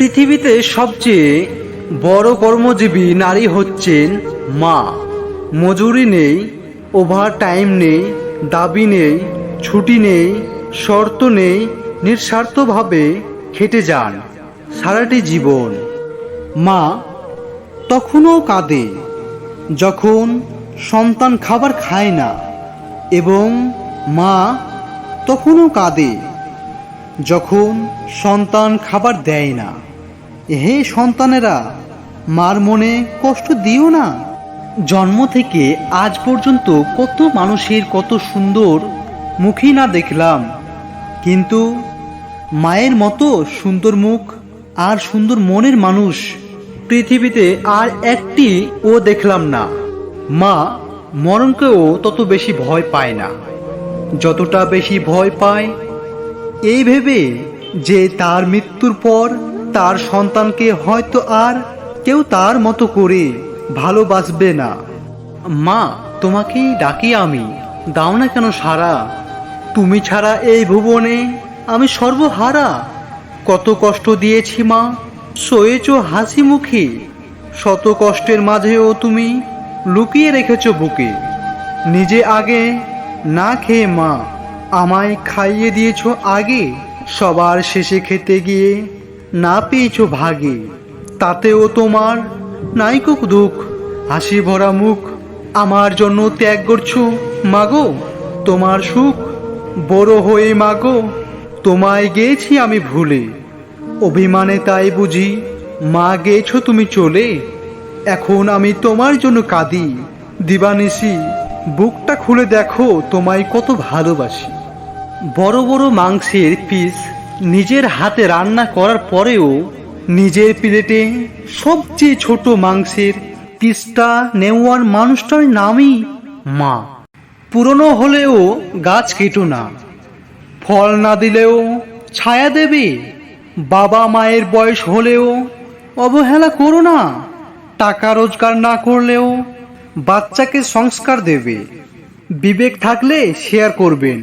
পৃথিবীতে সবচেয়ে বড় কর্মজীবী নারী হচ্ছেন মা। মজুরি নেই, ওভার টাইম নেই, দাবি নেই, ছুটি নেই, শর্ত নেই, নিঃস্বার্থভাবে খেটে যান সারাটি জীবন। মা তখনও কাঁদে যখন সন্তান খাবার খায় না, এবং মা তখনও কাঁদে যখন সন্তান খাবার দেয় না। হে সন্তানেরা, মার মনে কষ্ট দিও না। জন্ম থেকে আজ পর্যন্ত কত মানুষের কত সুন্দর মুখই না দেখলাম, কিন্তু মায়ের মতো সুন্দর মুখ আর সুন্দর মনের মানুষ পৃথিবীতে আর একটি ও দেখলাম না। মা মরণকেও তত বেশি ভয় পায় না যতটা বেশি ভয় পায় এই ভেবে যে তার মৃত্যুর পর তার সন্তানকে হয়তো আর কেউ তার মতো করে ভালোবাসবে না। মা তোমাকেই ডাকি আমি, দাও না কেন সারা। তুমি ছাড়া এই ভুবনে আমি সর্বহারা। কত কষ্ট দিয়েছি মা, সয়েছ হাসি মুখে। শত কষ্টের মাঝেও তুমি লুকিয়ে রেখেছ বুকে। নিজে আগে না খেয়ে মা আমায় খাইয়ে দিয়েছ আগে। সবার শেষে খেতে গিয়ে না পেয়েছ ভাগে, তাতেও তোমার নাইকো দুঃখ। হাসি ভরা মুখ আমার জন্য ত্যাগ করছো মাগো, তোমার সুখ বড় হয়ে মাগো তোমায় গেছি আমি ভুলে। অভিমানে তাই বুঝি মা গেছো তুমি চলে। এখন আমি তোমার জন্য কাঁদি দিবানিশি, বুকটা খুলে দেখো তোমায় কত ভালোবাসি। বড় বড় মাংসের পিস নিজের হাতে রান্না করার পরেও নিজের প্লেটে সবচেয়ে ছোট মাংসের পিসটা নেওয়ার মানুষটার নামই মা। পুরনো হলেও গাছ কেটো না, ফল না দিলেও ছায়া দেবে। বাবা মায়ের বয়স হলেও অবহেলা করো না। টাকা রোজগার না করলেও বাচ্চাকে সংস্কার দেবে। বিবেক থাকলে শেয়ার করবেন।